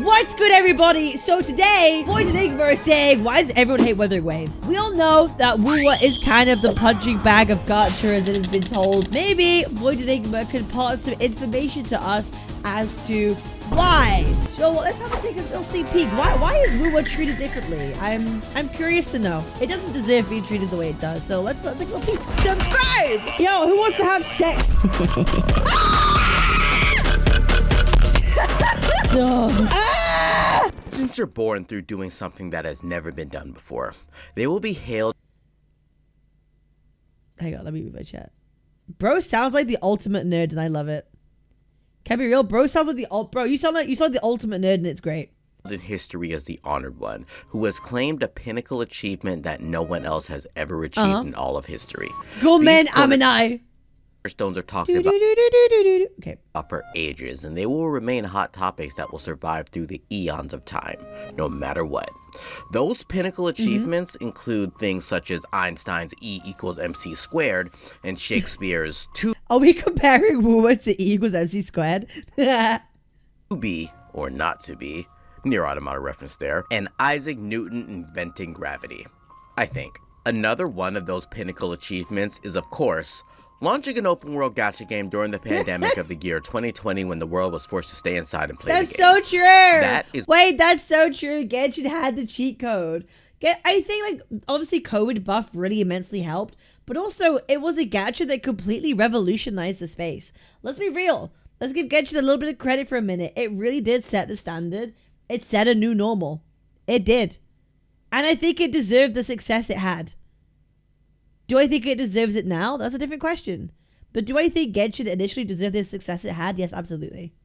What's good, everybody? So today, Void Enigma is saying, why does everyone hate Wuthering Waves? We all know that Woowa is kind of the punching bag of gacha, as it has been told. Maybe Void Enigma could impart some information to us as to why. So let's take a little sneak peek. Why is Woowa treated differently? I'm curious to know. It doesn't deserve being treated the way it does. So let's take a little peek. Subscribe! Yo, who wants to have sex? No. Students are born through doing something that has never been done before. They will be hailed. Hang on, let me read my chat. Bro sounds like the ultimate nerd, and I love it. Can I be real? Bro sounds like you sound like the ultimate nerd, and it's great. In history as the honored one, who has claimed a pinnacle achievement that no one else has ever achieved in all of history. Gomen Aminai. Stones are talking about for ages, and they will remain hot topics that will survive through the eons of time, no matter what. Those pinnacle achievements include things such as Einstein's E equals MC squared and Shakespeare's Are we comparing Woowa to E equals MC squared? To be or not to be, near automata reference there, and Isaac Newton inventing gravity. I think another one of those pinnacle achievements is, of course, launching an open-world gacha game during the pandemic of the year 2020 when the world was forced to stay inside and play the game. That's so true! Wait, that's so true. Genshin had the cheat code. I think, like, obviously COVID buff really immensely helped, but also it was a gacha that completely revolutionized the space. Let's be real. Let's give Genshin a little bit of credit for a minute. It really did set the standard. It set a new normal. It did. And I think it deserved the success it had. Do I think it deserves it now? That's a different question. But do I think Genshin initially deserved the success it had? Yes, absolutely.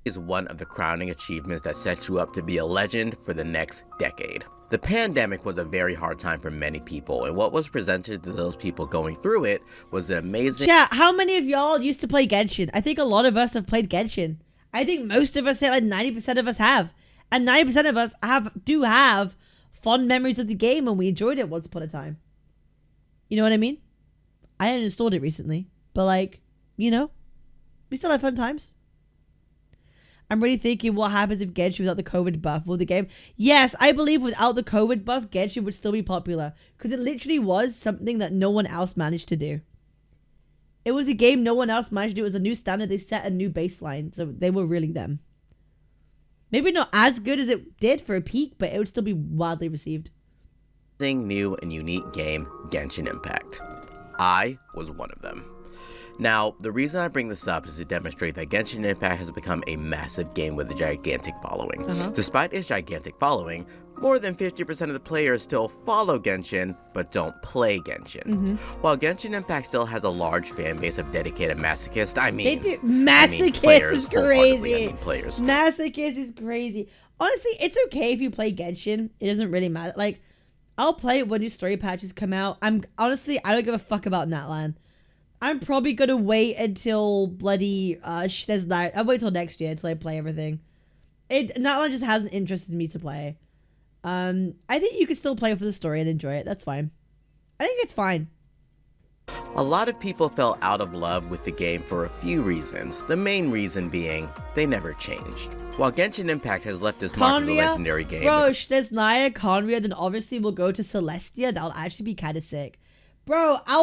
Is one of the crowning achievements that sets you up to be a legend for the next decade. The pandemic was a very hard time for many people, and what was presented to those people going through it was an amazing... Chat, how many of y'all used to play Genshin? I think a lot of us have played Genshin. I think most of us, like 90% of us have. And 90% of us do have fond memories of the game, and we enjoyed it once upon a time. You know what I mean? I uninstalled it recently, but like, you know, we still have fun times. I'm really thinking what happens if Genshin without the COVID buff. Will the game... Yes, I believe without the COVID buff, Genshin would still be popular. Because it literally was something that no one else managed to do. It was a game no one else managed to do. It was a new standard. They set a new baseline. So they were really them. Maybe not as good as it did for a peak, but it would still be wildly received. New and unique game, Genshin Impact. I was one of them. Now, the reason I bring this up is to demonstrate that Genshin Impact has become a massive game with a gigantic following. Despite its gigantic following, more than 50% of the players still follow Genshin, but don't play Genshin. While Genshin Impact still has a large fan base of dedicated masochists, Masochist is crazy. Players. Masochist is crazy. Honestly, it's okay if you play Genshin. It doesn't really matter. Like, I'll play it when new story patches come out. Honestly, I don't give a fuck about Natlan. I'm probably gonna wait until bloody there's night. I'll wait till next year until I play everything. Natlan just hasn't interested me to play. I think you can still play for the story and enjoy it. That's fine. I think it's fine. A lot of people fell out of love with the game for a few reasons. The main reason being they never changed. While Genshin Impact has left its mark as a legendary game. Bro, there's Naya, Conria, then obviously we'll go to Celestia. That'll actually be kind of sick. Bro, I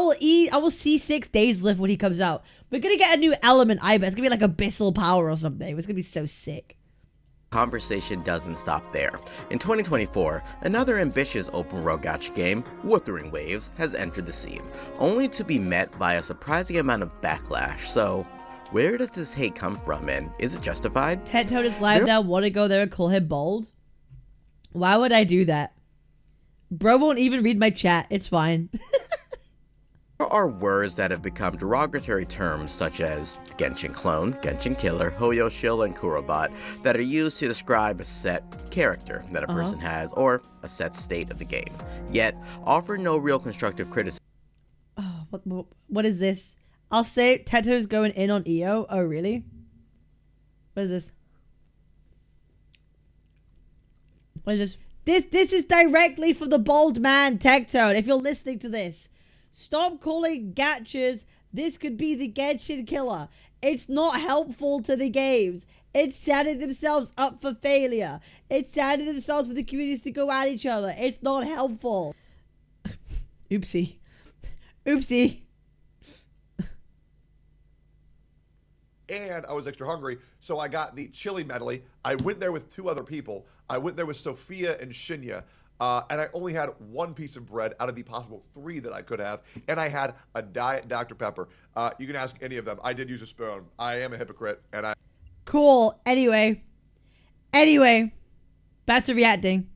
will see 6 days live when he comes out. We're gonna get a new element, I bet. It's gonna be like Abyssal Power or something. It's gonna be so sick. Conversation doesn't stop there. In 2024, another ambitious open-world gacha game, Wuthering Waves, has entered the scene, only to be met by a surprising amount of backlash. So, where does this hate come from, and is it justified? Ted Toad is live now. Want to go there and call him bold? Why would I do that? Bro won't even read my chat. It's fine. There are words that have become derogatory terms such as Genshin Clone, Genshin Killer, Hoyo Shill, and Kurobot that are used to describe a set character that a person has or a set state of the game, yet offer no real constructive criticism. Oh, what is this? I'll say Teto's going in on EO. Oh, really? What is this? What is this? This is directly for the bold man, Tectone. If you're listening to this, stop calling gachas. This could be the Genshin Killer. It's not helpful to the games. It's setting themselves up for failure. It's setting themselves for the communities to go at each other. It's not helpful. Oopsie. Oopsie. And I was extra hungry, so I got the chili medley. I went there with 2 other people. I went there with Sophia and Shinya, and I only had 1 piece of bread out of the possible 3 that I could have, and I had a Diet Dr. Pepper. You can ask any of them. I did use a spoon. I am a hypocrite, and I... Cool. Anyway, back to reacting.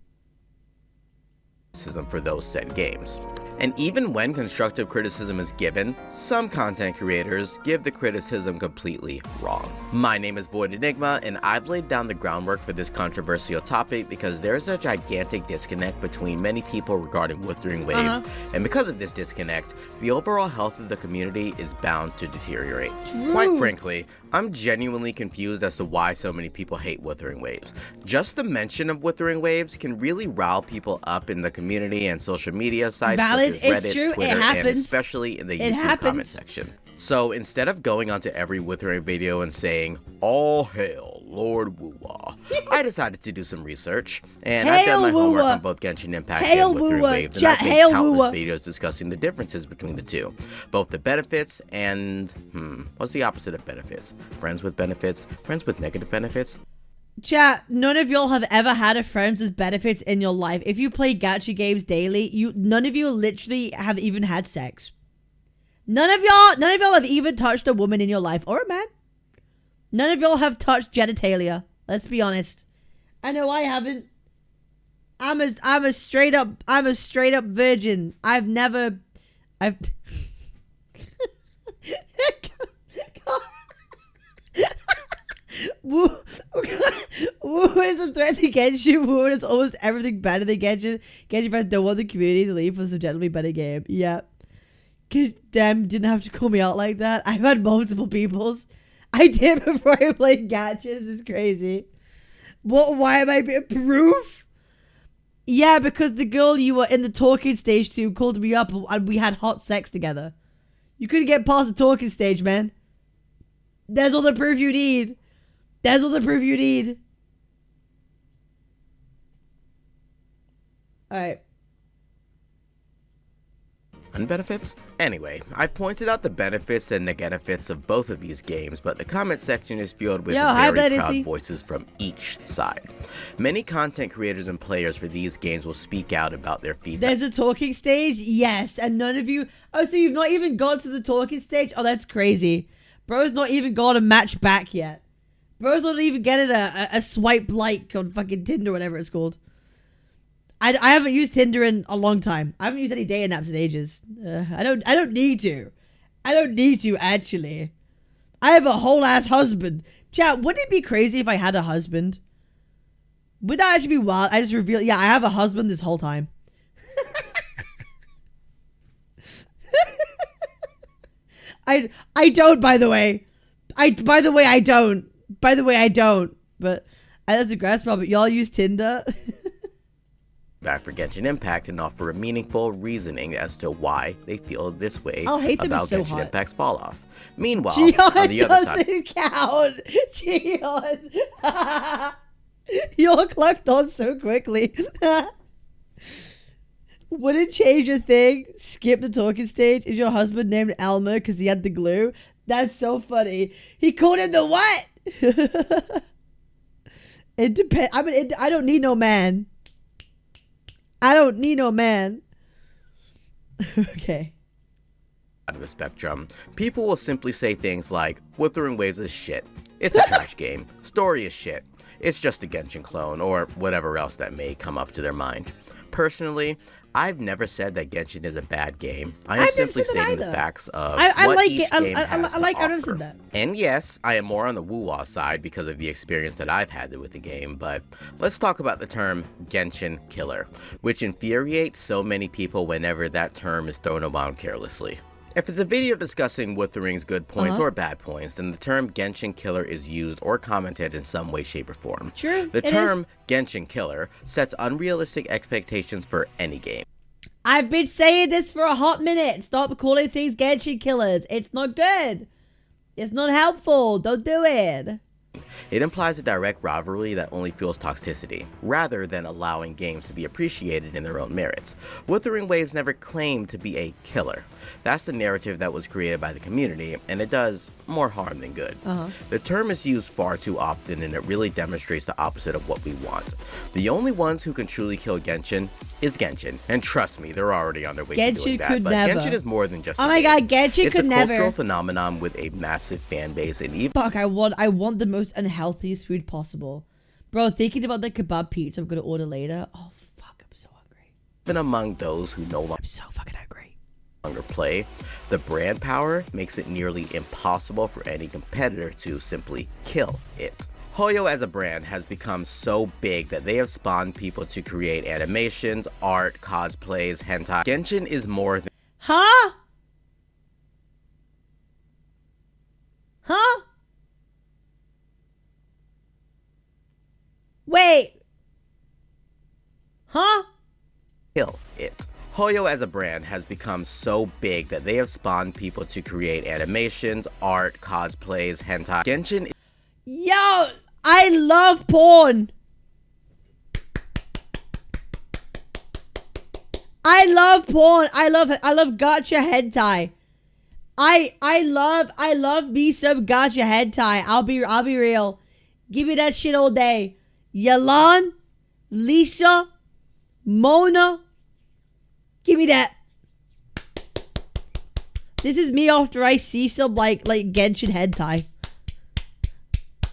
For those said games. And even when constructive criticism is given, some content creators give the criticism completely wrong. My name is Void Enigma, and I've laid down the groundwork for this controversial topic because there's a gigantic disconnect between many people regarding Wuthering Waves, and because of this disconnect, the overall health of the community is bound to deteriorate. True. Quite frankly, I'm genuinely confused as to why so many people hate Wuthering Waves. Just the mention of Wuthering Waves can really rile people up in the community and social media sites Valid. such as Reddit, It's true. Twitter, It happens. and especially in the YouTube comment section. So instead of going onto every Wuthering video and saying, "All hail Lord Woo-Wah," I decided to do some research, and I've done my homework on both Genshin Impact and Wuthering Waves, and I've made countless videos discussing the differences between the two. Both the benefits and, what's the opposite of benefits? Friends with benefits? Friends with negative benefits? Chat, none of y'all have ever had a friends with benefits in your life. If you play gacha games daily, none of you literally have even had sex. None of y'all have even touched a woman in your life, or a man. None of y'all have touched genitalia. Let's be honest. I know I haven't. I'm a straight up virgin. I've Woo is a threat to Genshin. Woo is almost everything better than Genshin. Genshin fans don't want the community to leave for some generally better game. Yep. Cause them didn't have to call me out like that. I've had multiple peoples. I did before I played gachas. It's crazy. What? Why am I being proof? Yeah, because the girl you were in the talking stage to called me up and we had hot sex together. You couldn't get past the talking stage, man. There's all the proof you need. There's all the proof you need. Alright. Benefits? Anyway, I've pointed out the benefits and negatives of both of these games, but the comment section is filled with very proud voices from each side. Many content creators and players for these games will speak out about their feedback. There's a talking stage? Yes, and none of you... Oh, so you've not even got to the talking stage? Oh, that's crazy. Bro's not even got a match back yet. Bro's not even getting a swipe like on fucking Tinder, whatever it's called. I haven't used Tinder in a long time. I haven't used any dating apps in ages. I don't need to. I don't need to, actually. I have a whole ass husband. Chat, wouldn't it be crazy if I had a husband? Would that actually be wild? I just revealed, yeah, I have a husband this whole time. I don't, by the way. I don't. But that's a grass problem. Y'all use Tinder? Back for Genshin Impact and offer a meaningful reasoning as to why they feel this way about Genshin Impact's fall off. Meanwhile, Gion on the other side, doesn't count. Gion, you're clucked on so quickly. Wouldn't change a thing. Skip the talking stage. Is your husband named Elmer because he had the glue? That's so funny. He called him the what? It depends. I mean, I don't need no man. I don't need no man. Okay. Out of the spectrum, people will simply say things like, Wuthering Waves is shit. It's a trash game. Story is shit. It's just a Genshin clone, or whatever else that may come up to their mind. Personally, I've never said that Genshin is a bad game. I am simply stating the facts of what each game has to offer. And yes, I am more on the woo-wah side because of the experience that I've had with the game, but let's talk about the term Genshin Killer, which infuriates so many people whenever that term is thrown around carelessly. If it's a video discussing Wuthering's good points or bad points, then the term Genshin Killer is used or commented in some way, shape, or form. True. The term Genshin Killer sets unrealistic expectations for any game. I've been saying this for a hot minute. Stop calling things Genshin Killers. It's not good. It's not helpful. Don't do it. It implies a direct rivalry that only fuels toxicity, rather than allowing games to be appreciated in their own merits. Wuthering Waves never claimed to be a killer. That's the narrative that was created by the community, and it does more harm than good. The term is used far too often, and it really demonstrates the opposite of what we want. The only ones who can truly kill Genshin is Genshin, and trust me, they're already on their way to doing that. But never. Genshin is more than just Oh my god, Genshin could never. It's a cultural phenomenon with a massive fan base, and even fuck, I want the most unhealthiest food possible. Bro, thinking about the kebab pizza I'm gonna order later. Oh fuck, I'm so hungry. even among those who no longer I'm so fucking hungry. Play, the brand power makes it nearly impossible for any competitor to simply kill it. Hoyo as a brand has become so big that they have spawned people to create animations, art, cosplays, hentai. Genshin is more than Huh? Wait. Huh? kill it. Hoyo as a brand has become so big that they have spawned people to create animations, art, cosplays, hentai. Genshin Yo, I love porn. I love porn. I love gacha hentai. I love me some gacha hentai. I'll be real. Give me that shit all day. Yalan, Lisa, Mona. Give me that. This is me after I see some like Genshin hentai.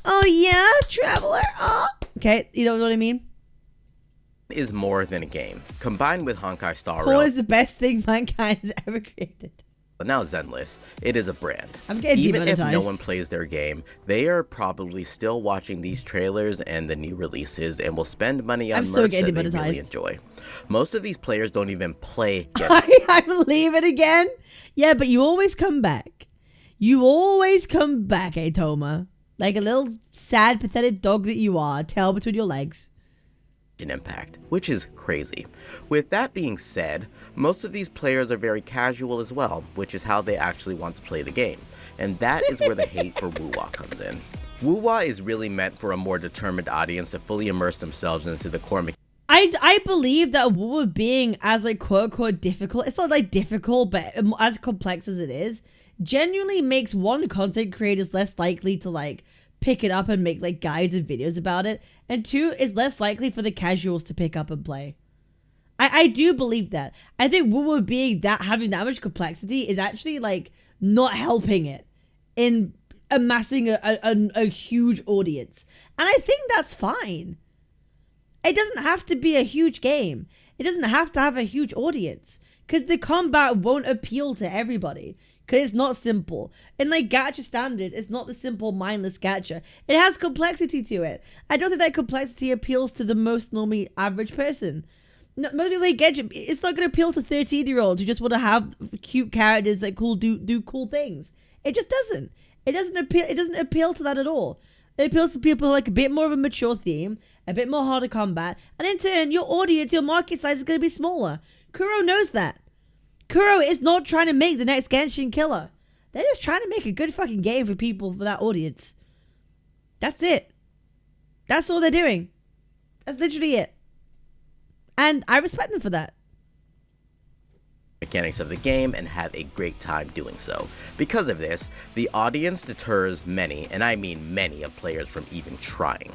Oh yeah, traveler. Oh. Okay, you know what I mean? is more than a game. Combined with Honkai Star Porn Rail, is the best thing mankind has ever created. but now Zenless, it is a brand. I'm getting Even if no demonetized. one plays their game, they are probably still watching these trailers and the new releases and will spend money on I'm so merch getting that they really demonetized. enjoy. Most of these players don't even play Genshin. I'm leaving again. Yeah, but you always come back. You always come back, Toma. Like a little sad, pathetic dog that you are, tail between your legs. Impact, which is crazy. With that being said, most of these players are very casual as well, which is how they actually want to play the game. And that is where the hate for Wuwa comes in. Wuwa is really meant for a more determined audience to fully immerse themselves into the core mechanics. I believe that Wuwa being as like quote unquote difficult, it's not like difficult, but as complex as it is, genuinely makes one, content creators less likely to like pick it up and make like guides and videos about it, and two, it's less likely for the casuals to pick up and play. I do believe that. I think Wuwa being that, having that much complexity is actually like not helping it in amassing a huge audience, and I think that's fine. It doesn't have to be a huge game. It doesn't have to have a huge audience, because the combat won't appeal to everybody. Because it's not simple. And like gacha standards, it's not the simple mindless gacha. It has complexity to it. I don't think that complexity appeals to the most normally average person. No, most people like Genshin, it's not going to appeal to 13-year-olds who just want to have cute characters that do cool things. It just doesn't. It doesn't appeal to that at all. It appeals to people who like a bit more of a mature theme, a bit more harder combat, and in turn, your audience, your market size is going to be smaller. Kuro knows that. Kuro is not trying to make the next Genshin Killer. They're just trying to make a good fucking game for people, for that audience. That's it. That's all they're doing. That's literally it. And I respect them for that. Mechanics of the game and have a great time doing so. Because of this, the audience deters many, and I mean many, of players from even trying.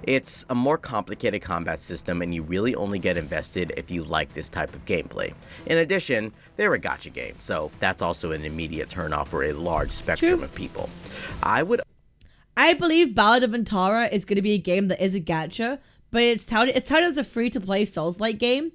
It's a more complicated combat system, and you really only get invested if you like this type of gameplay. In addition, they're a gacha game, so that's also an immediate turnoff for a large spectrum of people. I believe Ballad of Antara is going to be a game that is a gacha, but it's touted as a free-to-play Souls-like game.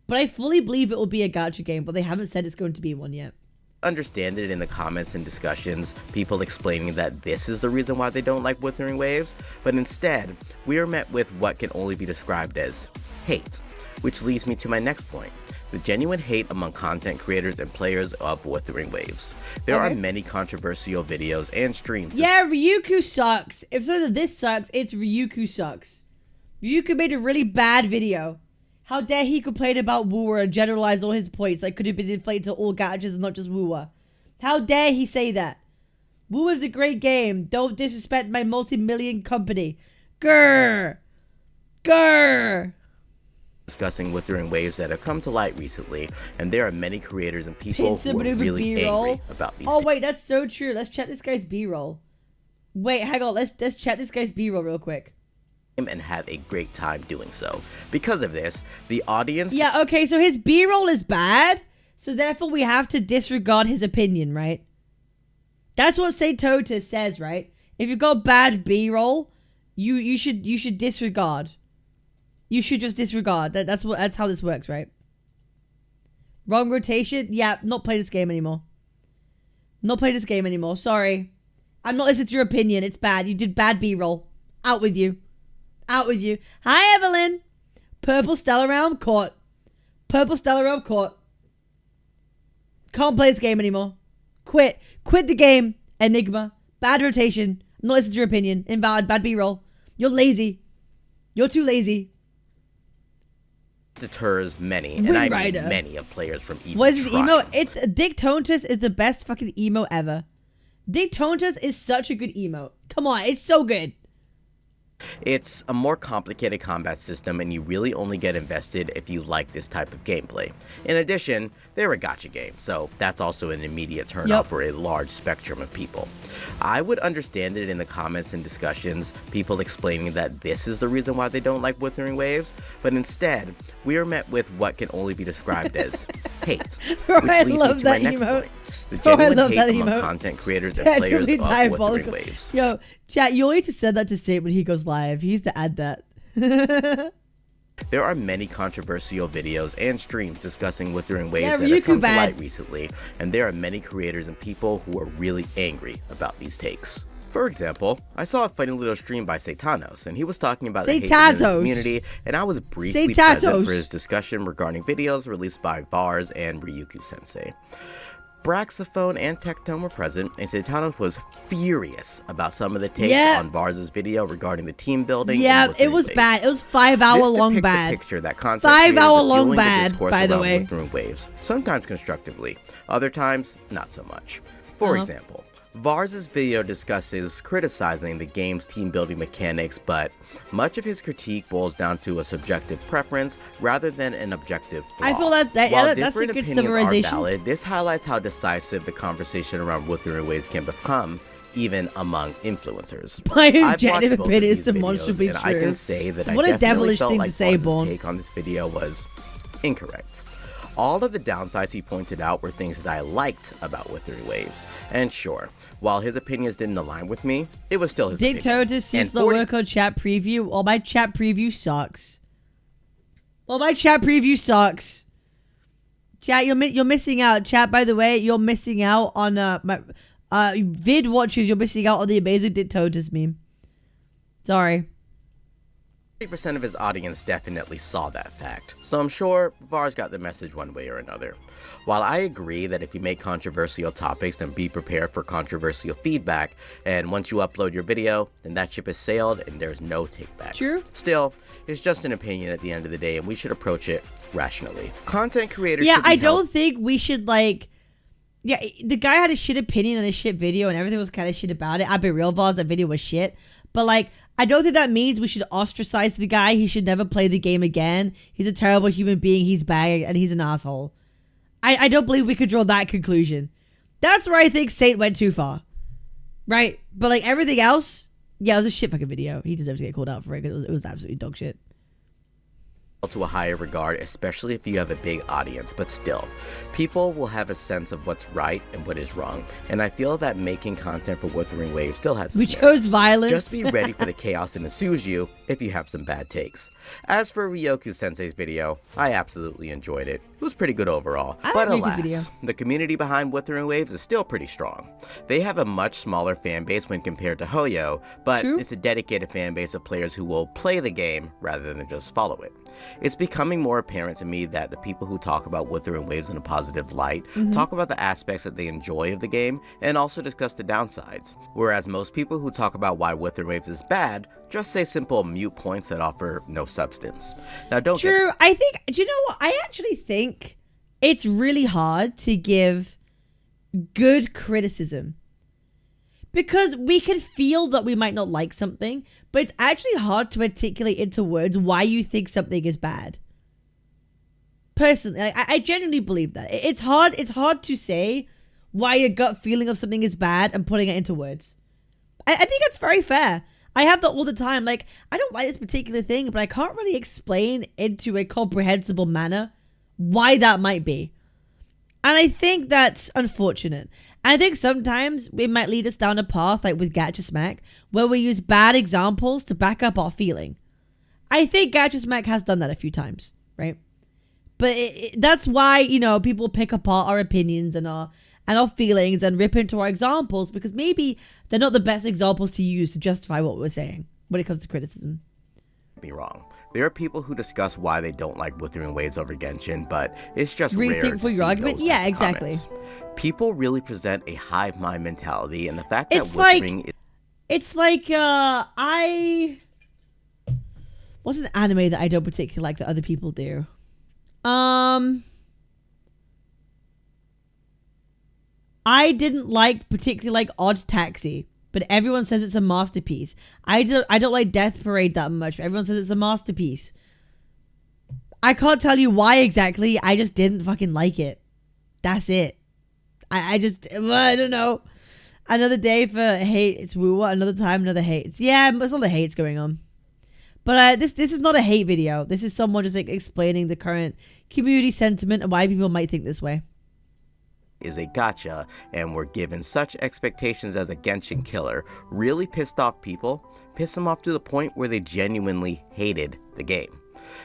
But I fully believe it will be a gacha game, but they haven't said it's going to be one yet. understand it in the comments and discussions, people explaining that this is the reason why they don't like Wuthering Waves, but instead, we are met with what can only be described as hate. Which leads me to my next point, the genuine hate among content creators and players of Wuthering Waves. There are many controversial videos and streams. Yeah, Ryuku sucks. If so that this sucks, it's Ryuku sucks. Ryuku made a really bad video. How dare he complain about Wuwa and generalize all his points that could have been inflated to all gachas and not just Wuwa. How dare he say that? Woo is a great game. Don't disrespect my multi-million company. Grr. Grr. Discussing Wuthering Waves that have come to light recently, and there are many creators and people Pincer who are maneuver really B-roll. angry about these Oh wait, that's so true. Let's check this guy's B-roll. Wait, hang on. Let's check this guy's B-roll real quick. And have a great time doing so. Because of this, the audience... Yeah, okay, so his B-roll is bad, so therefore we have to disregard his opinion, right? That's what Saint Totus says, right? If you've got bad B-roll, you should disregard. You should just disregard. That's how this works, right? Wrong rotation? Yeah, not play this game anymore. Not play this game anymore. Sorry. I'm not listening to your opinion. It's bad. You did bad B-roll. Out with you. Out with you. Hi, Evelyn. Purple Stellar Realm caught. Purple Stellar Realm caught. Can't play this game anymore. Quit. Quit the game. Enigma. Bad rotation. I'm not listening to your opinion. Invalid. Bad B-roll. You're lazy. You're too lazy. Deters many, and I mean Rider. many of players from even What is his emo? trying. Dick Tontus is the best fucking emo ever. Dick Tontus is such a good emo. Come on, it's so good. It's a more complicated combat system, and you really only get invested if you like this type of gameplay. In addition, they're a gacha game, so that's also an immediate turn off for a large spectrum of people. I would understand it in the comments and discussions, people explaining that this is the reason why they don't like Wuthering Waves, but instead, we are met with what can only be described as hate. Bro, Which I leads love me to that my next emote. point. The Bro, I genuine love hate that among emote. content creators and That's players really of diabolical. Wuthering Waves. Yo, chat, you need to send that to Saint when he goes live. He used to add that. There are many controversial videos and streams discussing Wuthering Waves Yeah, that have come bad. to light recently, and there are many creators and people who are really angry about these takes. For example, I saw a funny little stream by Satanos, and he was talking about the hate within the Satanos. community, and I was briefly Satanos. present for his discussion regarding videos released by Vars and Ryuku Sensei. Braxophone and Tectone were present, and Satanos was furious about some of the takes on Vars' video regarding the team building. Yeah, it was bad. It was 5 hour long depicts bad. A picture that content 5 creators hour are long fueling the bad, discourse by the around way. Wuthering Waves, sometimes constructively, other times not so much. For example, Vars' video discusses criticizing the game's team building mechanics, but much of his critique boils down to a subjective preference rather than an objective flaw. I feel that While that's a different good opinions summarization. are valid, this highlights how decisive the conversation around Wuthering Waves can become, even among influencers. My I've watched objective both of opinion is these demonstrably videos, and I true. can say that What I a definitely devilish felt thing like to say, Vars' Born. take on this video was incorrect. All of the downsides he pointed out were things that I liked about Wuthering Waves. And sure, while his opinions didn't align with me, it was still his Dick opinion. Totus seems And to work on chat preview. Well, my chat preview sucks. Chat, you're missing out. Chat, by the way, you're missing out on my vid watchers. You're missing out on the amazing Dick Totus meme. Sorry. 30% of his audience definitely saw that fact, so I'm sure Vars got the message one way or another. While I agree that if you make controversial topics, then be prepared for controversial feedback, and once you upload your video, then that ship has sailed and there's no takebacks. True. Still, it's just an opinion at the end of the day, and we should approach it rationally. Content creators Yeah, should be I held- don't think we should Yeah, the guy had a shit opinion on his shit video, and everything was kind of shit about it. I'll be real, Vaz, that video was shit. But I don't think that means we should ostracize the guy. He should never play the game again. He's a terrible human being. He's bad, and he's an asshole. I don't believe we could draw that conclusion. That's where I think Saint went too far. Right? But everything else, yeah, it was a shit fucking video. He deserves to get called out for it because it was absolutely dog shit. To a higher regard, especially if you have a big audience, but still, people will have a sense of what's right and what is wrong, and I feel that making content for Wuthering Waves still has We its chose merits. violence. Just be ready for the chaos that ensues you if you have some bad takes. As for Ryoku Sensei's video, I absolutely enjoyed it. It was pretty good overall, I but like Ryoku's alas, video. the community behind Wuthering Waves is still pretty strong. They have a much smaller fan base when compared to Hoyo, but True. it's a dedicated fan base of players who will play the game rather than just follow it. It's becoming more apparent to me that the people who talk about Wuthering Waves in a positive light talk about the aspects that they enjoy of the game and also discuss the downsides, whereas most people who talk about why Wuthering Waves is bad just say simple mute points that offer no substance. Now don't get True. I think, do you know what? I actually think it's really hard to give good criticism Because we can feel that we might not like something, but it's actually hard to articulate into words why you think something is bad. Personally, I genuinely believe that. It's hard to say why your gut feeling of something is bad and putting it into words. I think that's very fair. I have that all the time. Like, I don't like this particular thing, but I can't really explain into a comprehensible manner why that might be. And I think that's unfortunate. And I think sometimes it might lead us down a path, like with Gacha Smack, where we use bad examples to back up our feeling. I think Gacha Smack has done that a few times, right? But that's why, you know, people pick apart our opinions and our feelings and rip into our examples, because maybe they're not the best examples to use to justify what we're saying when it comes to criticism. Be wrong. There are people who discuss why they don't like Wuthering Waves over Genshin, but it's just rare Rethink to for see your argument? those Yeah, types of exactly. comments. People really present a hive mind mentality, and the fact that It's like, Wuthering is what's an anime that I don't particularly like that other people do? I didn't particularly like Odd Taxi, but everyone says it's a masterpiece. I don't like Death Parade that much, but everyone says it's a masterpiece. I can't tell you why exactly. I just didn't fucking like it. That's it. I don't know. Another day for hate. It's woo. Another time, another hates. Yeah, there's a lot of hates going on. But this is not a hate video. This is someone just like explaining the current community sentiment and why people might think this way. Is a gacha, and were given such expectations as a Genshin Killer, really pissed off people, pissed them off to the point where they genuinely hated the game.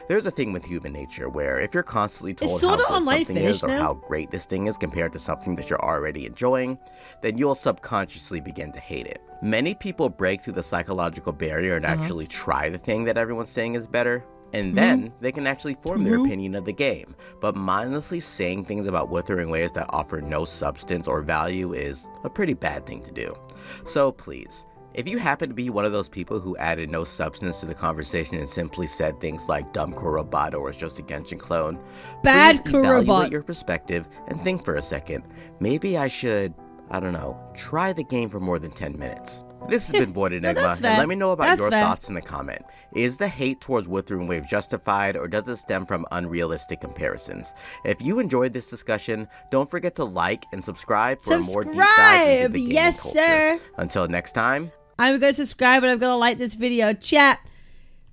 There's a thing with human nature where if you're constantly told how good something is or how great this thing is compared to something that you're already enjoying, then you'll subconsciously begin to hate it. Many people break through the psychological barrier and actually try the thing that everyone's saying is better, and then they can actually form their opinion of the game. But mindlessly saying things about Wuthering Waves that offer no substance or value is a pretty bad thing to do. So please, if you happen to be one of those people who added no substance to the conversation and simply said things like dumb Kurobot or it's just a Genshin clone, bad please Kurobot. Evaluate your perspective and think for a second. Maybe I should, I don't know, try the game for more than 10 minutes. This has been Void Enigma, and let me know about your thoughts in the comment. Is the hate towards Wuthering Waves justified, or does it stem from unrealistic comparisons? If you enjoyed this discussion, don't forget to like and subscribe for more deep dives into the gaming culture. Sir. Until next time, I'm going to subscribe and I'm going to like this video. Chat,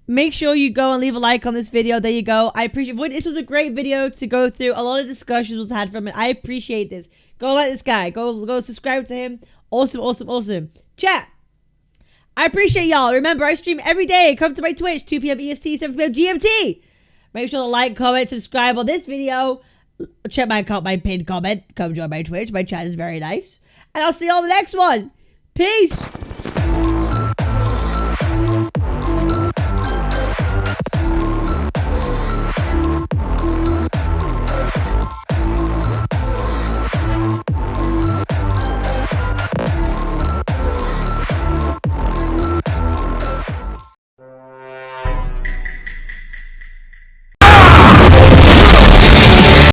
make sure you go and leave a like on this video. There you go. I appreciate it. This was a great video to go through. A lot of discussions was had from it. I appreciate this. Go like this guy. Go subscribe to him. Awesome. Chat, I appreciate y'all. Remember, I stream every day. Come to my Twitch, 2 p.m. EST, 7 p.m. GMT. Make sure to like, comment, subscribe on this video. Check my pinned comment. Come join my Twitch. My chat is very nice. And I'll see you on the next one. Peace.